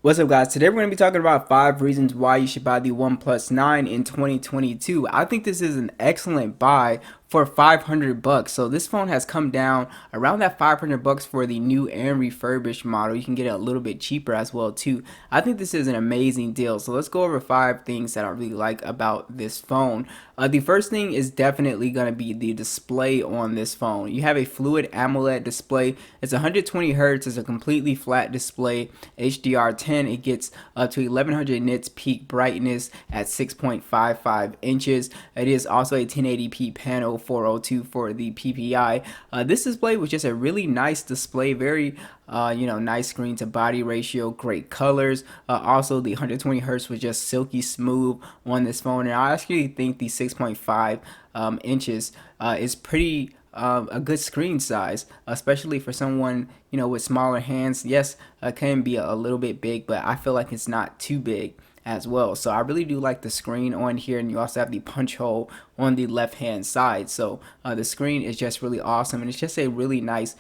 What's up, guys? Today we're going to be talking about 5 reasons why you should buy the OnePlus 9 in 2022. I think this is an excellent buy for 500 bucks. So this phone has come down around that 500 bucks for the new and refurbished model. You can get it a little bit cheaper as well too. I think this is an amazing deal. So let's go over 5 things that I really like about this phone. The first thing is definitely going to be the display on this phone. You have a fluid AMOLED display. It's 120 hertz. It's a completely flat display. HDR10. It gets up to 1100 nits peak brightness at 6.55 inches. It is also a 1080p panel, 402 for the PPI. This display was just a really nice display, very nice screen to body ratio, great colors. Also, the 120 hertz was just silky smooth on this phone, and I actually think the 6.5 inches is pretty a good screen size, especially for someone with smaller hands. Yes, it can be a little bit big, but I feel like it's not too big as well. So I really do like the screen on here, and you also have the punch hole on the left hand side. So the screen is just really awesome, and it's just a really nice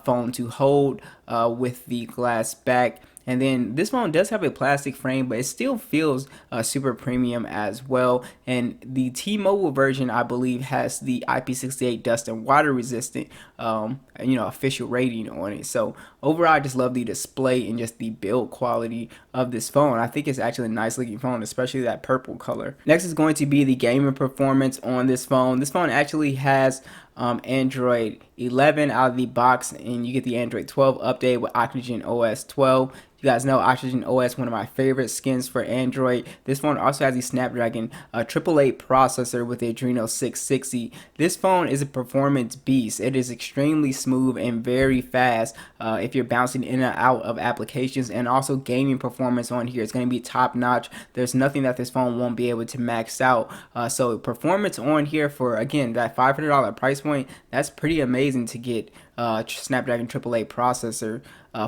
phone to hold with the glass back. And then this phone does have a plastic frame, but it still feels super premium as well. And the T-Mobile version, I believe, has the IP68 dust and water resistant, official rating on it. So overall, I just love the display and just the build quality of this phone. I think it's actually a nice looking phone, especially that purple color. Next is going to be the gaming performance on this phone. This phone actually has Android 11 out of the box, and you get the Android 12 update with Oxygen OS 12. You guys know Oxygen OS, one of my favorite skins for Android. This phone also has the Snapdragon 888 processor with the Adreno 660. This phone is a performance beast. It is extremely smooth and very fast if you're bouncing in and out of applications, and also gaming performance on here is going to be top notch. There's nothing that this phone won't be able to max out. So performance on here for, again, that $500 price point, that's pretty amazing to get Snapdragon 888 processor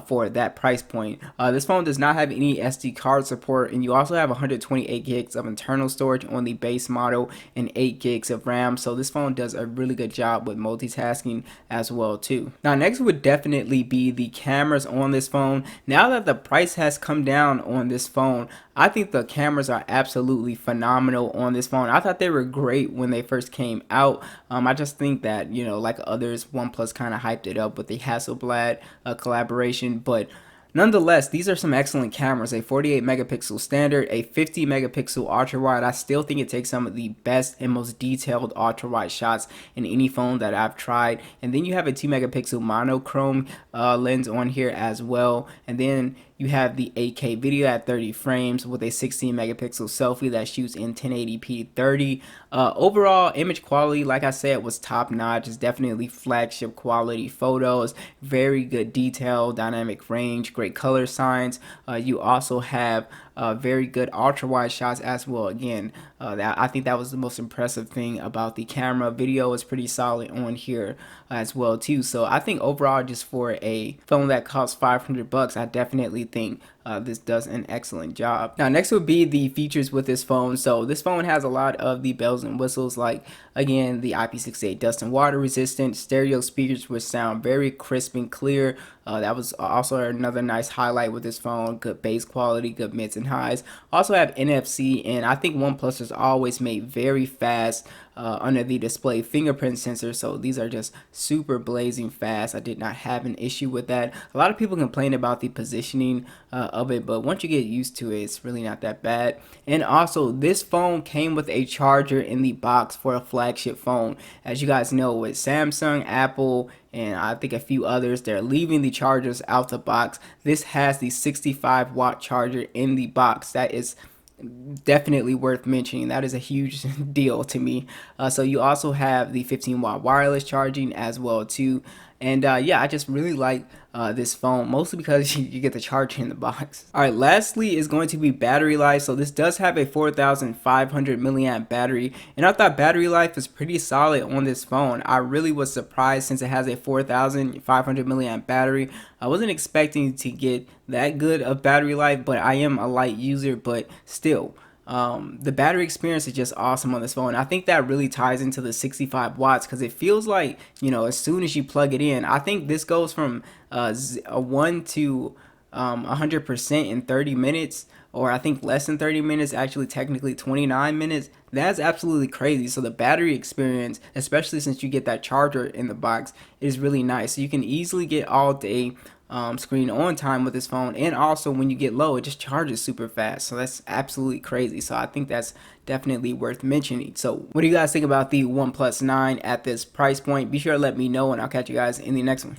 for that price point. This phone does not have any SD card support, and you also have 128 gigs of internal storage on the base model and 8 gigs of RAM. So this phone does a really good job with multitasking as well too. Now next would definitely be the cameras on this phone. Now that the price has come down on this phone, I think the cameras are absolutely phenomenal on this phone. I thought they were great when they first came out. I just think that, like others, OnePlus kind of hyped it up with the Hasselblad collaboration, but nonetheless, these are some excellent cameras. A 48 megapixel standard, a 50 megapixel ultra wide. I still think it takes some of the best and most detailed ultra wide shots in any phone that I've tried. And then you have a 2 megapixel monochrome lens on here as well. And then you have the 8K video at 30 frames with a 16 megapixel selfie that shoots in 1080p 30. Overall image quality, like I said, was top notch. It's definitely flagship quality photos, very good detail, dynamic range, great color signs. You also have very good ultra wide shots as well. Again, I think that was the most impressive thing about the camera. Video is pretty solid on here as well too. So I think overall, just for a phone that costs 500 bucks, I definitely think this does an excellent job. Now next would be the features with this phone. So this phone has a lot of the bells and whistles, like again the IP68 dust and water resistant, stereo speakers which sound very crisp and clear. That was also another nice highlight with this phone. Good bass quality, good mids and highs. Also have NFC, and I think OnePlus has always made very fast under the display fingerprint sensor, so these are just super blazing fast. I did not have an issue with that. A lot of people complain about the positioning of it, but once you get used to it, it's really not that bad. And also, this phone came with a charger in the box for a flagship phone. As you guys know, with Samsung, Apple, and I think a few others, they're leaving the chargers out the box. This has the 65-watt charger in the box. That is definitely worth mentioning. That is a huge deal to me. So you also have the 15-watt wireless charging as well too. And yeah, I just really like this phone, mostly because you get the charger in the box. All right, lastly is going to be battery life. So this does have a 4,500 milliamp battery, and I thought battery life is pretty solid on this phone. I really was surprised since it has a 4,500 milliamp battery. I wasn't expecting to get that good of battery life, but I am a light user, but still. The battery experience is just awesome on this phone. I think that really ties into the 65 watts because it feels like, as soon as you plug it in, I think this goes from a 1 to 100% in 30 minutes, or I think less than 30 minutes, actually technically 29 minutes. That's absolutely crazy. So the battery experience, especially since you get that charger in the box, is really nice. So you can easily get all day screen on time with this phone, and also when you get low, it just charges super fast. So that's absolutely crazy. So I think that's definitely worth mentioning. So what do you guys think about the OnePlus 9 at this price point? Be sure to let me know, and I'll catch you guys in the next one.